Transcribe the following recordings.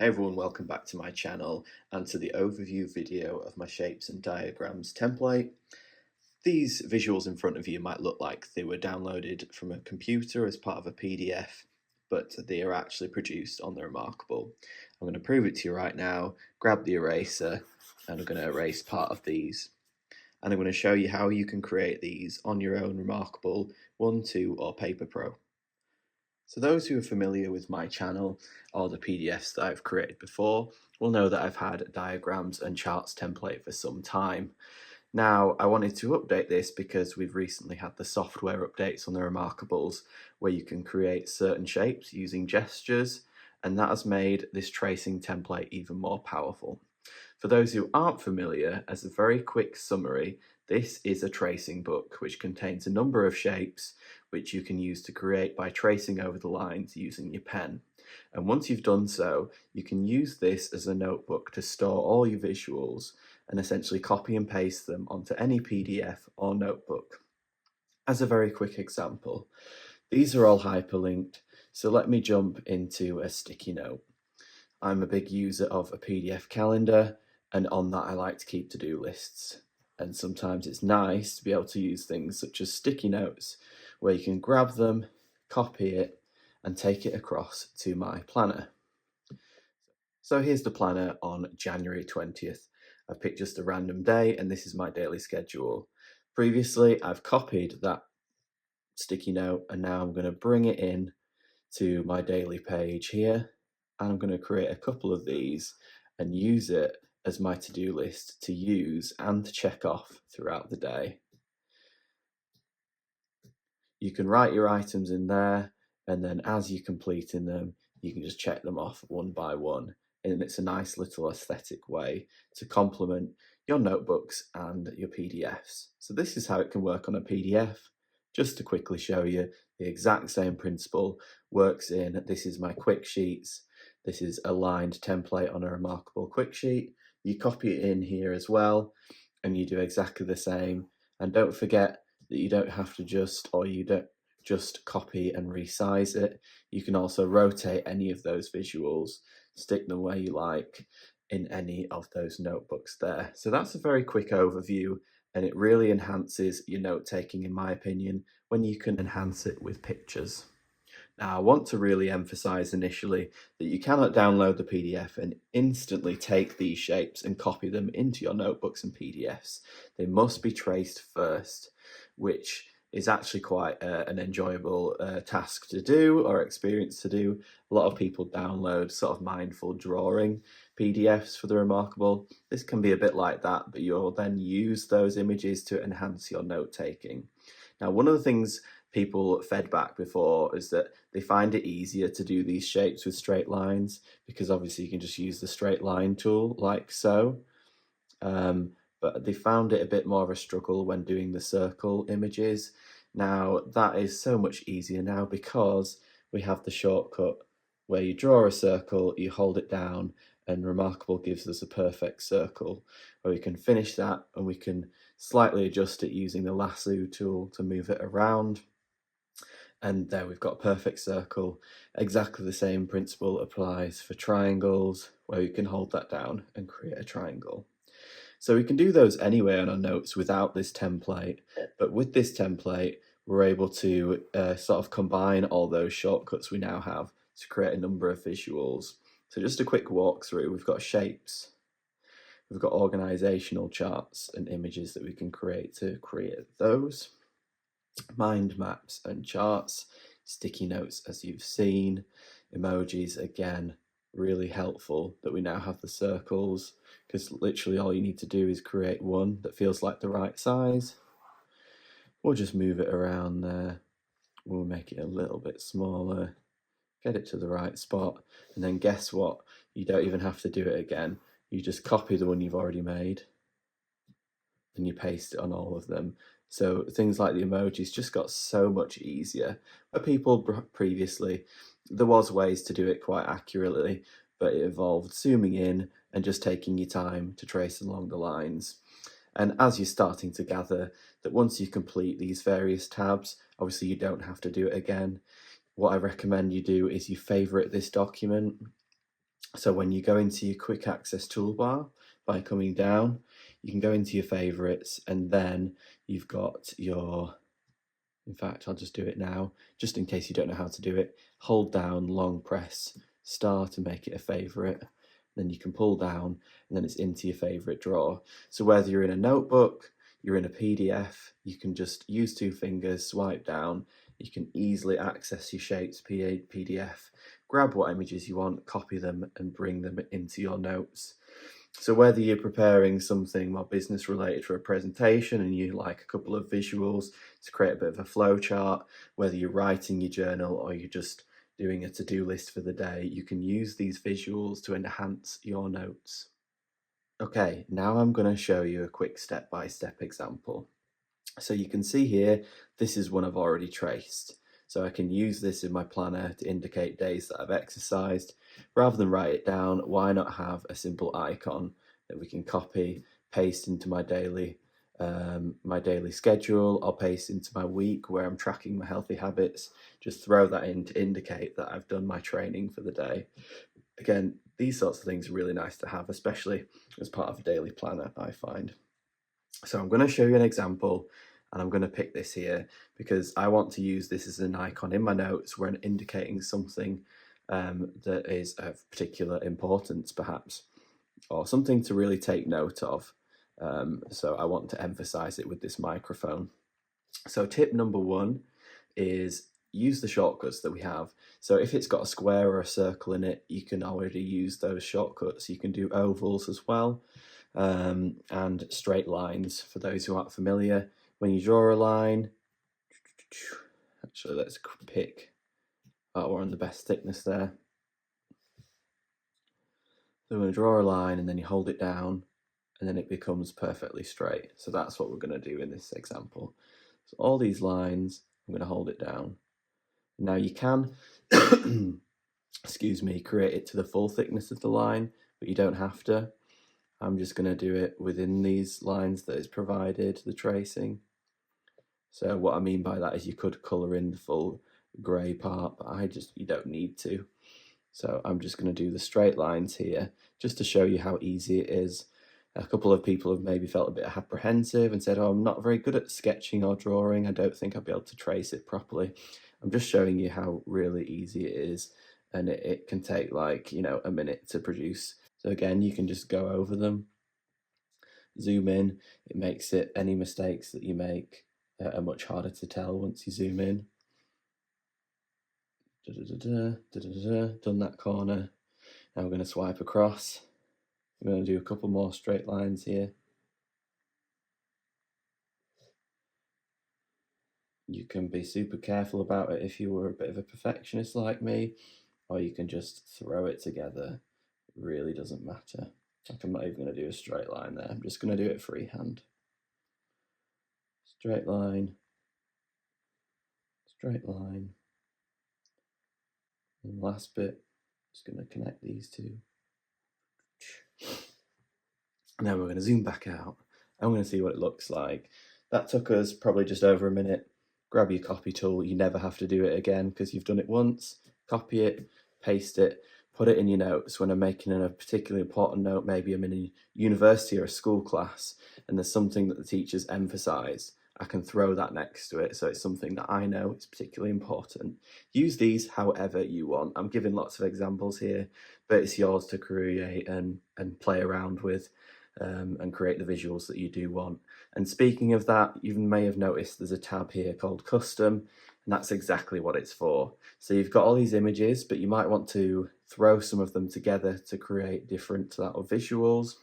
Hey everyone, welcome back to my channel and to the overview video of my shapes and diagrams template. These visuals in front of you might look like they were downloaded from a computer as part of a PDF, but they are actually produced on the Remarkable. I'm going to prove it to you right now. Grab the eraser and I'm going to erase part of these. And I'm going to show you how you can create these on your own Remarkable 1, 2 or Paper Pro. So those who are familiar with my channel or the PDFs that I've created before will know that I've had diagrams and charts template for some time. Now I wanted to update this because we've recently had the software updates on the Remarkables where you can create certain shapes using gestures, and that has made this tracing template even more powerful. For those who aren't familiar, as a very quick summary, this is a tracing book which contains a number of shapes which you can use to create by tracing over the lines using your pen. And once you've done so, you can use this as a notebook to store all your visuals and essentially copy and paste them onto any PDF or notebook. As a very quick example, these are all hyperlinked, so let me jump into a sticky note. I'm a big user of a PDF calendar, and on that I like to keep to-do lists. And sometimes it's nice to be able to use things such as sticky notes, where you can grab them, copy it, and take it across to my planner. So here's the planner on January 20th. I've picked just a random day, and this is my daily schedule. Previously, I've copied that sticky note, and now I'm going to bring it in to my daily page here. I'm going to create a couple of these and use it as my to-do list to use and to check off throughout the day. You can write your items in there, and then as you're completing them, you can just check them off one by one. And it's a nice little aesthetic way to complement your notebooks and your PDFs. So this is how it can work on a PDF. Just to quickly show you, the exact same principle works in, this is my quick sheets. This is a lined template on a Remarkable quick sheet. You copy it in here as well, and you do exactly the same. And don't forget that you don't have to just copy and resize it. You can also rotate any of those visuals, stick them where you like in any of those notebooks there. So that's a very quick overview, and it really enhances your note taking, in my opinion, when you can enhance it with pictures. Now, I want to really emphasize initially that you cannot download the PDF and instantly take these shapes and copy them into your notebooks and PDFs. They must be traced first, which is actually quite an enjoyable task to do or experience to do. A lot of people download sort of mindful drawing PDFs for the Remarkable. This can be a bit like that, but you'll then use those images to enhance your note taking. Now, one of the things people fed back before is that they find it easier to do these shapes with straight lines because obviously you can just use the straight line tool like so. But they found it a bit more of a struggle when doing the circle images. Now that is so much easier now because we have the shortcut where you draw a circle, you hold it down, and Remarkable gives us a perfect circle where we can finish that and we can slightly adjust it using the lasso tool to move it around. And there we've got a perfect circle. Exactly the same principle applies for triangles, where you can hold that down and create a triangle. So we can do those anyway on our notes without this template, but with this template, we're able to sort of combine all those shortcuts we now have to create a number of visuals. So just a quick walkthrough, we've got shapes, we've got organizational charts and images that we can create to create those. Mind maps and charts, sticky notes as you've seen, emojis again, really helpful that we now have the circles because literally all you need to do is create one that feels like the right size. We'll just move it around there, we'll make it a little bit smaller, get it to the right spot, and then guess what, you don't even have to do it again, you just copy the one you've already made and you paste it on all of them. So things like the emojis just got so much easier. But people previously, there was ways to do it quite accurately, but it involved zooming in and just taking your time to trace along the lines. And as you're starting to gather that once you complete these various tabs, obviously you don't have to do it again. What I recommend you do is you favorite this document, So when you go into your quick access toolbar by coming down, you can go into your favorites, and then you've got your, in fact, I'll just do it now, just in case you don't know how to do it. Hold down, long press star to make it a favorite. Then you can pull down, and then it's into your favorite drawer. So whether you're in a notebook, you're in a PDF, you can just use 2 fingers, swipe down, you can easily access your Shapes PDF, grab what images you want, copy them, and bring them into your notes. So whether you're preparing something more business related for a presentation and you like a couple of visuals to create a bit of a flow chart, whether you're writing your journal or you're just doing a to-do list for the day, you can use these visuals to enhance your notes. Okay, now I'm going to show you a quick step-by-step example. So you can see here, this is one I've already traced. So I can use this in my planner to indicate days that I've exercised. Rather than write it down, why not have a simple icon that we can copy, paste into my daily schedule, or paste into my week where I'm tracking my healthy habits. Just throw that in to indicate that I've done my training for the day. Again, these sorts of things are really nice to have, especially as part of a daily planner, I find. So I'm going to show you an example, and I'm going to pick this here because I want to use this as an icon in my notes when indicating something that is of particular importance, perhaps, or something to really take note of. So I want to emphasize it with this microphone. So tip number 1 is use the shortcuts that we have. So if it's got a square or a circle in it, you can already use those shortcuts. You can do ovals as well. And straight lines for those who aren't familiar. When you draw a line, actually let's pick, we're on the best thickness there. So we're going to draw a line and then you hold it down and then it becomes perfectly straight. So that's what we're going to do in this example. So all these lines, I'm going to hold it down. Now you can, excuse me, create it to the full thickness of the line, but you don't have to. I'm just going to do it within these lines that is provided, the tracing. So what I mean by that is you could colour in the full grey part, but you don't need to. So I'm just going to do the straight lines here, just to show you how easy it is. A couple of people have maybe felt a bit apprehensive and said, oh, I'm not very good at sketching or drawing, I don't think I'll be able to trace it properly. I'm just showing you how really easy it is, and it can take like, a minute to produce. So again, you can just go over them, zoom in, it makes it, any mistakes that you make are much harder to tell once you zoom in. Done that corner. Now we're going to swipe across. I'm going to do a couple more straight lines here. You can be super careful about it if you were a bit of a perfectionist like me, or you can just throw it together. It really doesn't matter. Like, I'm not even going to do a straight line there. I'm just going to do it freehand. Straight line, straight line. And the last bit, just going to connect these two. And then we're going to zoom back out. I'm going to see what it looks like. That took us probably just over a minute. Grab your copy tool. You never have to do it again because you've done it once. Copy it, paste it, put it in your notes. When I'm making a particularly important note, maybe I'm in a university or a school class and there's something that the teachers emphasise, I can throw that next to it. So it's something that I know is particularly important. Use these however you want. I'm giving lots of examples here, but it's yours to create and play around with. And create the visuals that you do want. And speaking of that, you may have noticed there's a tab here called Custom, and that's exactly what it's for. So you've got all these images, but you might want to throw some of them together to create different sort of visuals.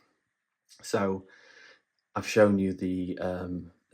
So I've shown you the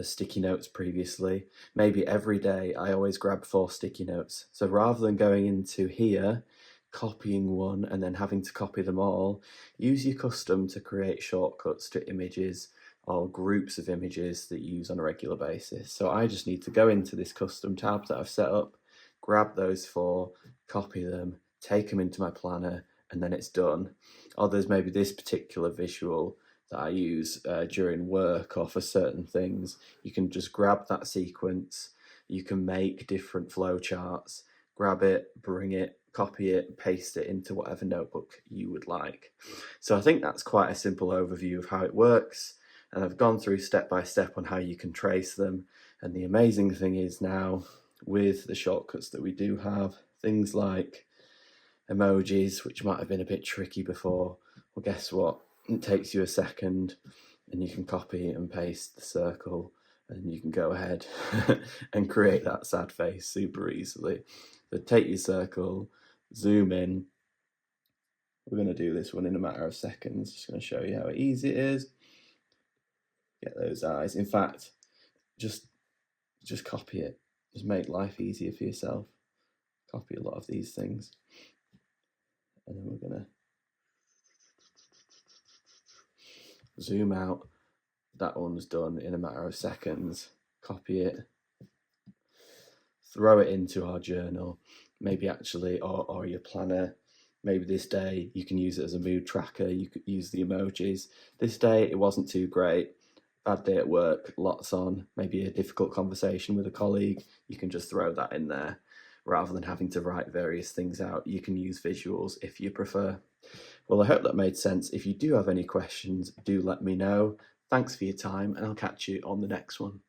sticky notes previously. Maybe every day I always grab 4 sticky notes. So rather than going into here, copying one and then having to copy them all, use your custom to create shortcuts to images or groups of images that you use on a regular basis. So I just need to go into this custom tab that I've set up, grab those 4, copy them, take them into my planner, and then it's done. Or there's maybe this particular visual that I use during work or for certain things. You can just grab that sequence, you can make different flow charts, grab it, bring it, copy it, paste it into whatever notebook you would like. So I think that's quite a simple overview of how it works. And I've gone through step by step on how you can trace them. And the amazing thing is now, with the shortcuts that we do have, things like emojis, which might have been a bit tricky before, well, guess what? It takes you a second and you can copy and paste the circle, and you can go ahead and create that sad face super easily. So take your circle, zoom in. We're going to do this one in a matter of seconds. Just going to show you how easy it is. Get those eyes. In fact, just copy it. Just make life easier for yourself. Copy a lot of these things. And then we're going to zoom out. That one's done in a matter of seconds. Copy it. Throw it into our journal. Maybe actually, or your planner. Maybe this day you can use it as a mood tracker. You could use the emojis. This day it wasn't too great. Bad day at work, lots on, maybe a difficult conversation with a colleague. You can just throw that in there. Rather than having to write various things out, you can use visuals if you prefer. Well, I hope that made sense. If you do have any questions, do let me know. Thanks for your time, and I'll catch you on the next one.